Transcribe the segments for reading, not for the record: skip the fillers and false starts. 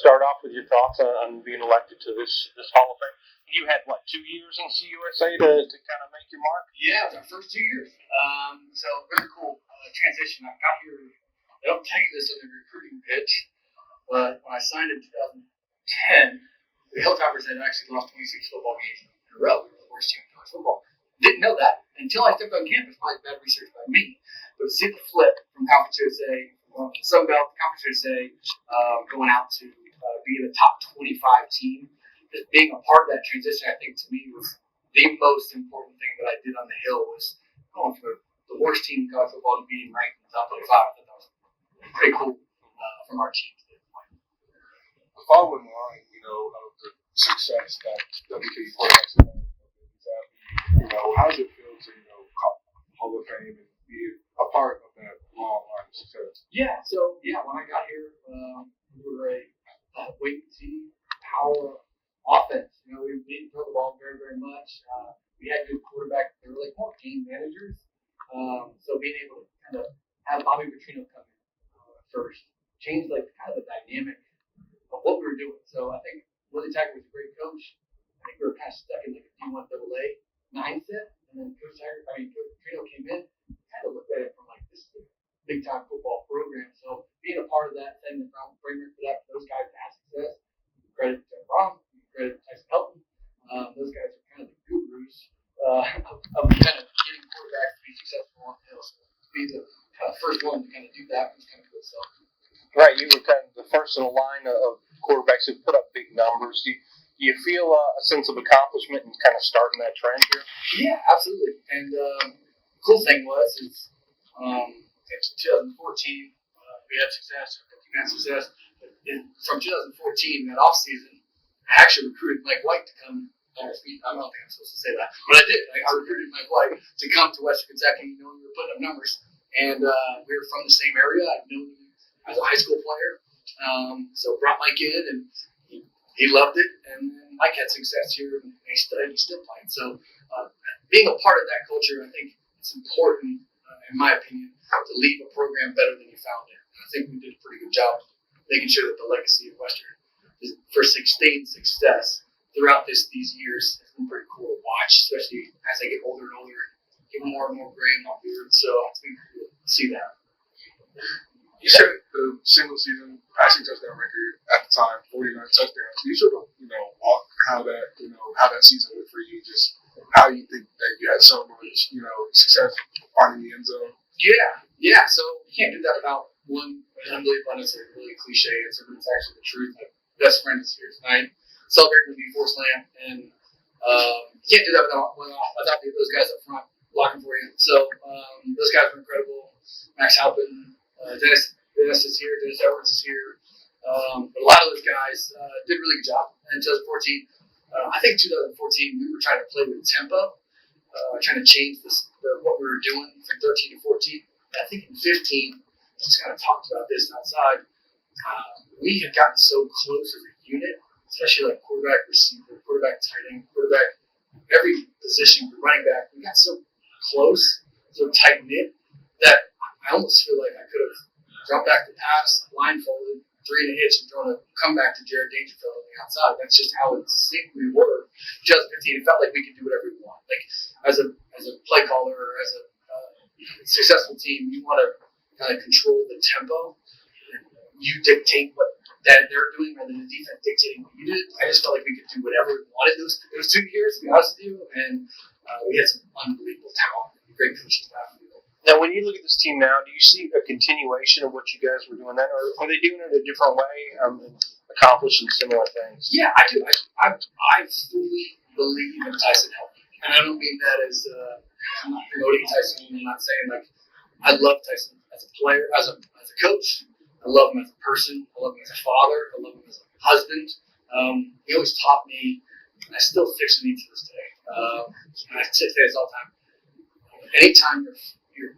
start off with your thoughts on being elected to this Hall of Fame? You had, 2 years in CUSA to kind of make your mark? Yeah, it was our first 2 years. So really cool transition. I got here, they don't tell you this in the recruiting pitch, but when I signed in 2010, the Hilltoppers had actually lost 26 football games in a row. We were the worst team in college football. Didn't know that until I stepped on campus. Probably bad research by me. But to see the flip from Conference USA, from Sun Belt to Conference USA, going out to be the top 25 team, just being a part of that transition, I think to me was the most important thing that I did on the Hill was going from the worst team in college football to being ranked in the top 25. I thought that was pretty cool from our team standpoint. Following the line, of the success that WKU quarterbacks have had, how does it feel to, Hall of Fame and be a part of that long line of success? Yeah, so when I got here, we were a wait and see power offense. We didn't throw the ball very, very much. We had good quarterbacks. They were more game managers. So being able to kind of have Bobby Petrino come in first changed kind of the dynamic of what we were doing. So I think Willie Taggart was a great coach. I think we were kind of stuck in a D1 AA mindset. And then Coach Petrino came in, kind of looked at it from this is a big time football program. So being a part of that, setting the framework for that, for those guys to have success, credit to Jeff Brown, credit to Tyson Helton. Those guys are kind of the gurus of kind of getting quarterbacks to be successful on the Hill. So to be the kind of first one to kind of do that was kind of cool. So. Right, you were kind of the first in a line of quarterbacks who put up big numbers. Do you feel a sense of accomplishment in kind of starting that trend here? Yeah, absolutely. And the cool thing is in 2014, we had success, our team had success. But from 2014, that offseason, I actually recruited Mike White to come. I don't think I'm supposed to say that, but I did. I recruited Mike White to come to Western Kentucky. We were putting up numbers, and we were from the same area. I've known him as a high school player, so brought Mike in, and he loved it. And then Mike had success here, and he's still playing. So being a part of that culture, I think it's important, in my opinion, to leave a program better than you found it. And I think we did a pretty good job making sure that the legacy of Western for sustained success throughout these years has been pretty cool to watch, especially as I get older and older, get more and more gray in my beard. So it's been cool to see that. You said the single season passing touchdown record at the time, 49 touchdowns. You sort of, walk how that season went for you, just how you think that you had so much, success finding the end zone. Yeah. So you can't do that without one. I believe it's a really cliche answer, but it's actually the truth. My best friend is here tonight, celebrating the B4 slam, and you can't do that without those guys up front blocking for you. So those guys were incredible. Max Halpin, Dennis is here, Dennis Edwards is here. But a lot of those guys did a really good job in 2014. I think 2014 we were trying to play with tempo, trying to change what we were doing from 13 to 14. I think in 15, just kind of talked about this outside. We had gotten so close as a unit, especially quarterback, receiver, quarterback, tight end, quarterback, every position, running back. We got so close, so tight knit that I almost feel like I could have dropped back the pass, blindfolded, 3 and a hitch, and thrown a comeback to Jared Dangerfield on the outside. That's just how in sync we were. 2015, it felt like we could do whatever we want. As a play caller or as a successful team, you want to kind of control the tempo. You dictate what that they're doing rather than the defense dictating what you did. I just felt like we could do whatever we wanted those 2 years, to be honest with you. And we had some unbelievable talent, great coaching staff. Now, when you look at this team now, do you see a continuation of what you guys were doing then, or are they doing it a different way, accomplishing similar things? Yeah, I do. I fully believe in Tyson Helton. And I don't mean that as I'm not promoting Tyson. I'm not saying I love Tyson as a player, as a coach. I love him as a person. I love him as a father. I love him as a husband. He always taught me, and I still sticks with me to this day. And I say this all the time. Anytime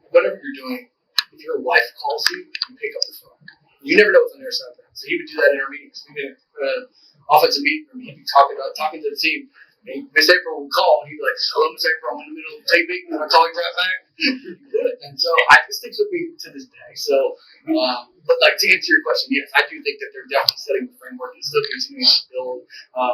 whatever you're doing, if your wife calls you, you pick up the phone. You never know what's on their side. So he would do that in our meetings. We did an offensive meeting room. He'd be talking to the team. And Miss April would call, and he'd be like, "Hello, Miss April, I'm in the middle of a tape meeting, and I'll call you right back." And so it sticks with me to this day. So, but like to answer your question, yes, I do think that they're definitely setting the framework and still continuing to build.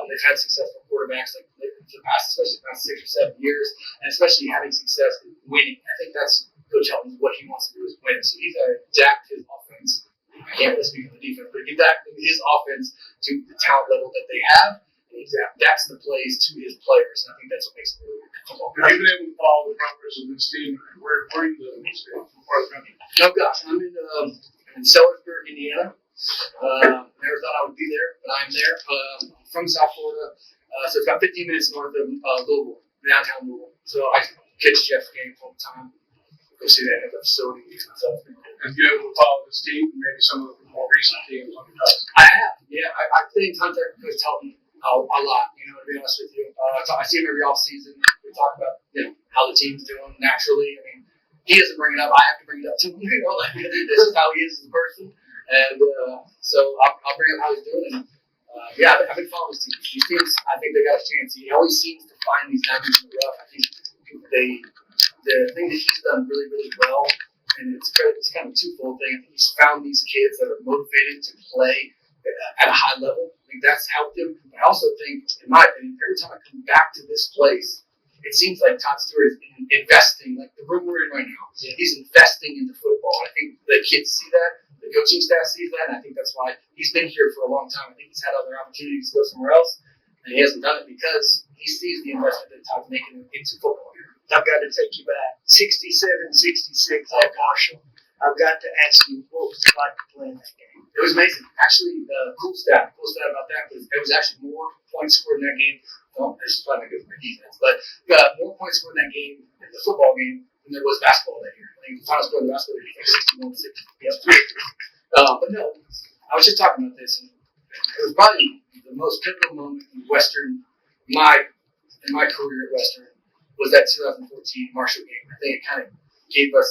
They've had successful quarterbacks like for the past, especially the past 6 or 7 years, and especially having success in winning. I think that's Coach Helton's what he wants to do is win. So he's going to adapt his offense. I can't really speak for the defense, but he adapted his offense to the talent level that they have. And he adapts the plays to his players. And I think that's what makes it really good football. Have you been able to follow the progress of this team? Where are you living these days? Where are you? Oh gosh, I'm in Sellersburg, Indiana. Never thought I would be there, but I'm there. I'm from South Florida, so it's about 15 minutes north of Louisville, downtown Louisville. So I catch Jeff's game all the time. Go see that at the facility. So it's pretty cool. Have you able to follow this team and maybe some of the more recent teams on the coast? I have, yeah. I stay in contact with Coach Helton a lot. You know, to be honest with you, I see him every off season. We talk about how the team's doing naturally. I mean, he doesn't bring it up. I have to bring it up to him. Like, this is how he is as a person, and so I'll bring up how he's doing. And I've been following his teams. These teams, I think they got a chance. He always seems to find these diamonds in the rough. I think the thing that he's done really, really well, and it's kind of a twofold thing. I think he's found these kids that are motivated to play at a high level. I think that's helped him. I also think, in my opinion, every time I come back to this place, it seems like Todd Stewart is investing, like the room we're in right now. Yeah. He's investing into football. I think the kids see that, the coaching staff sees that, and I think that's why he's been here for a long time. I think he's had other opportunities to go somewhere else, and he hasn't done it because he sees the investment that Todd's making into football here. I've got to take you back. 67, 66 at Marshall. I've got to ask you, what was it like to play in that game? It was amazing. Actually, the cool stat about that was it was actually more points scored in that game. Well, this is probably not good for my defense, but more points scored in that game, in the football game, than there was basketball that year. I think the final score in the basketball game was like 61-60. But no, I was just talking about this, and it was probably the most pivotal moment in Western, in my career at Western, was that 2014 Marshall game. I think it kind of gave us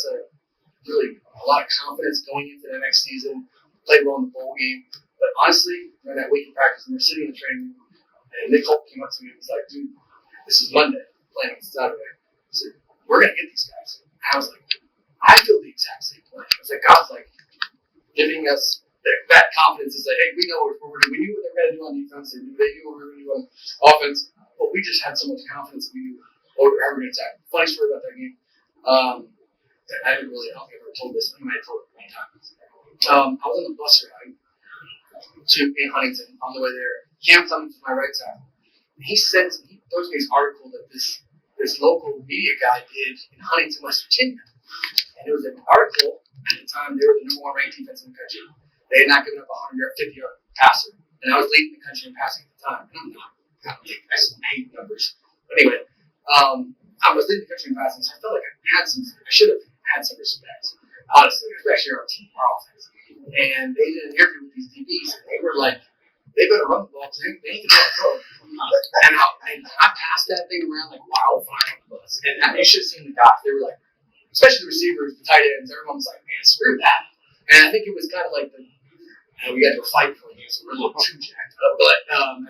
really a lot of confidence going into the next season. Played well in the bowl game, but honestly, during that week of practice, we were sitting in the training room, and Nick Holt came up to me and was like, "Dude, this is Monday, playing on Saturday. I said, we're gonna get these guys." And I was like, "I feel the exact same way." I was like, God's like giving us that confidence to say, "Hey, we know what we're doing. We knew what they were gonna do on defense, and they knew what we were gonna do on offense, but we just had so much confidence that we knew how we were gonna attack." Funny story about that game. I don't think I've ever told this. I might have told it many times. I was on the bus ride in Huntington on the way there. Cam comes to my right side. And he throws me this article that this local media guy did in Huntington, West Virginia. And it was an article at the time. They were the number one ranked defense in the country. They had not given up a 150-yard passer. And I was leading the country in passing at the time. And I'm not. I hate numbers. But anyway, I was leading the country in passing, so I felt like I should have had some respect. Honestly, especially our team, our offense. And they did an interview with these DBs, and they were like, they better run the ball because they ain't going to throw it. And I passed that thing around like wildfire on the bus. And you should have seen the guys. They were like, especially the receivers, the tight ends, everyone was like, "Man, screw that." And I think it was kind of like we got to a fight for it, so we're a little too jacked up. But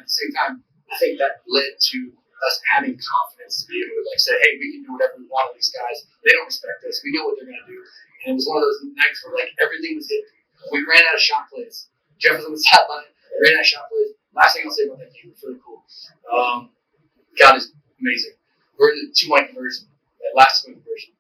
at the same time, I think that led to us having confidence to be able to like say, "Hey, we can do whatever we want with these guys. They don't respect us. We know what they're going to do." And it was one of those nights where like everything was hit. We ran out of shot plays. Jeff was on the sideline. Ran out of shot plays. Last thing I'll say about that game was really cool. God is amazing. We're in the 2-point conversion. That last 2-point conversion.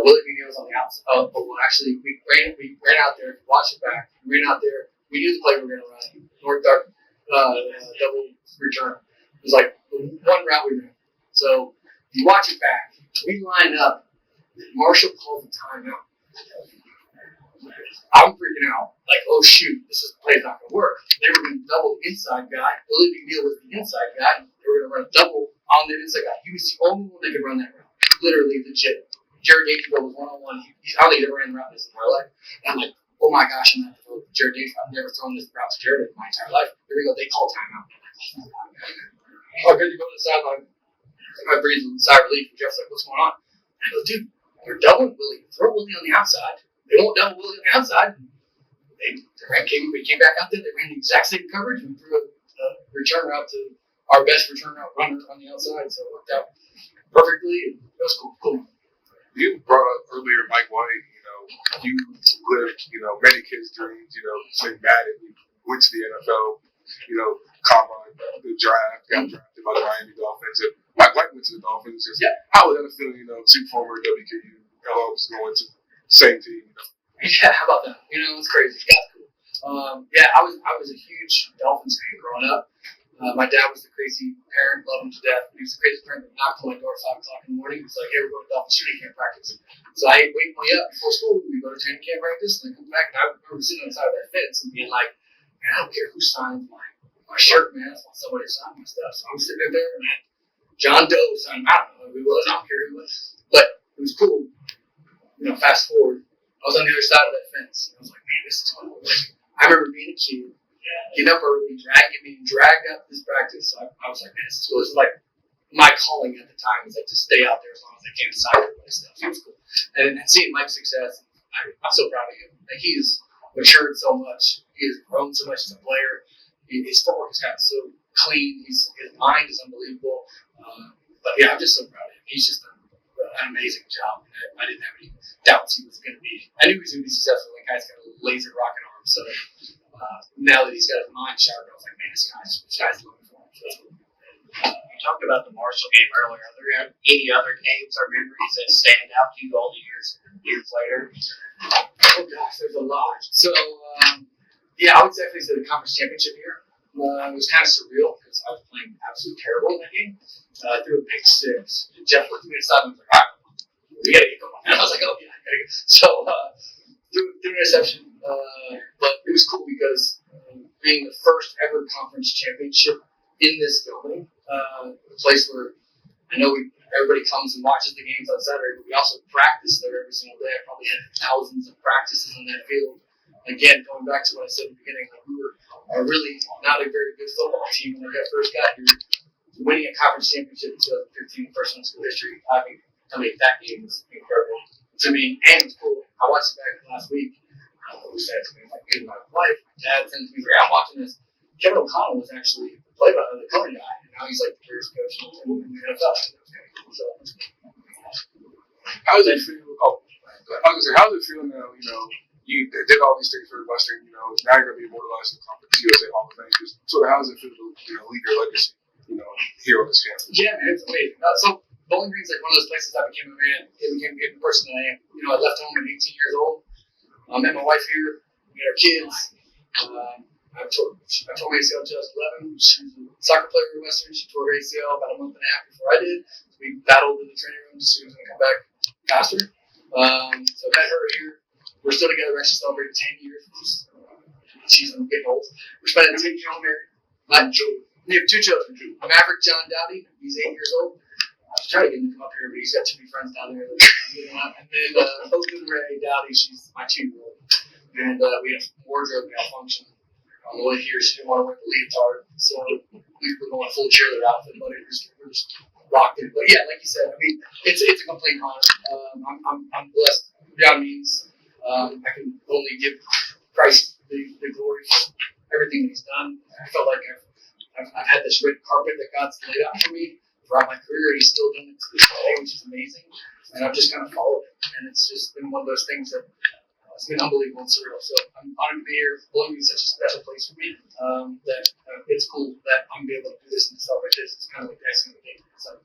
Willie McNeil was on the outside. But actually, we ran out there. Watched it back. We ran out there. We knew the play we were going to run. North dark double return. It was like one route we ran. So you watch it back. We line up. Marshall calls the timeout. I'm freaking out. Like, oh shoot, this play's not going to work. They were going to double the inside guy. Willie McNeil was the inside guy. They were going to run a double on the inside guy. He was the only one that could run that route. Literally legit. Jared Dangerfield was one-on-one. I don't think he ever ran the route in his entire life. And I'm like, oh my gosh, I'm going to throw Jared Dangerfield. I've never thrown this route to Jared in my entire life. Here we go. They call timeout. Oh, good to go to the sideline. I breathed a sigh of relief. And Jeff's like, what's going on? I go, dude, they're doubling Willie. Throw Willie on the outside. They won't double Willie on the outside. We came back out there. They ran the exact same coverage and threw a return route to our best return out runner on the outside, so it worked out perfectly. And it was cool. You brought up earlier Mike White. You lived, many kids' dreams. Played Madden, you went to the NFL. Combine, the draft, got drafted by the Miami Dolphins. And Mike White went to the Dolphins. Just how was that feeling? Two former WKU LOs going to the same team. Yeah, how about that? It's crazy. That's cool. I was a huge Dolphins fan growing up. My dad was the crazy parent, loved him to death. He was the crazy parent that knocked on my door at 5 o'clock in the morning. He's like, hey, we're going to Dolphins training camp practice. So I wake me up before school. We go to training camp practice, and I come back, and I remember sitting on the side of that fence and being like, man, I don't care who signs my shirt, man. I just want somebody to sign my stuff. So I'm sitting there, and John Doe signed. I don't know who he was. I don't care who he was. But it was cool. Fast forward, I was on the other side of that fence. And I was like, man, this is cool. I remember being a kid, getting up early, being dragged out to this practice. So I was like, man, this is cool. This is like my calling at the time was like to stay out there as long as I can sign everybody's stuff. So it was cool. And seeing Mike's success, I'm so proud of him. Like, he's matured so much. He has grown so much as a player. His footwork has gotten so clean. His mind is unbelievable. But yeah, I'm just so proud of him. He's just done an amazing job. I didn't have any doubts he was going to be. I knew he was going to be successful. That guy's got a laser rocket arm. So now that he's got his mind sharp, I was like, man, this guy's looking for him. So, You talked about the Marshall game earlier. Are there any other games or memories that stand out to you all the years later? oh gosh, there's a lot. So I would definitely say the conference championship year. It was kind of surreal because I was playing absolutely terrible in that game. I threw a pick 6. Jeff looked at me aside and was like, all right, we got to get going. And I was like, oh, yeah, I got to go. So threw an interception. But it was cool because being the first ever conference championship in this building, a place where I know everybody comes and watches the games on Saturday, but we also practice there every single day. I probably had thousands of practices on that field. Again, going back to what I said at the beginning, like, we were really not a very good football team when I first got here. Winning a conference championship in 2015, first in school history, I mean, that game was incredible to me, and it was cool. I watched it back last week. I don't know who said it to me, like, my wife, my dad sends me, I'm watching this. Kevin O'Connell was actually the color guy, and now he's like the greatest coach in the NFL. So, How does it feel? I was gonna say, how does it feel now? You did all these things for Western. Now you're gonna be immortalized in the conference USA Hall of Fame. Just sort of how does it feel to leave your legacy? Here on this campus. Yeah, man, it's amazing. So Bowling Green's like one of those places I became a man. It became the person that I am. I left home at 18 years old. I met my wife here. We had our kids. I tore ACL in 2011. She was a soccer player at Western. She tore her ACL about a month and a half before I did. So we battled in the training room to see who was going to come back faster. So I met her here. We're still together. We're actually celebrating 10 years. She's getting old. We're spending 10 years married. We have 2 children. Maverick John Doughty. He's 8 years old. I was trying to get him to come up here, but he's got too many friends down there. And then Oakland Ray Doughty. She's my 2-year-old. And we had a wardrobe malfunction. On the way here, she didn't want to wear the leotard, so we were going full cheerleader outfit, but we're just rocked it. But yeah, like you said, I mean, it's a complete honor. I'm blessed beyond means. I can only give Christ the glory for everything that He's done. I felt like I've had this red carpet that God's laid out for me throughout my career. He's still done it to this day, which is amazing. And I've just kind of followed it, and it's just been one of those things that. It's been unbelievable and surreal. So I'm honored to be here. Bowling Green is such a special place for me that it's cool that I'm able to do this and celebrate this. It's kind of like the icing on the cake. So.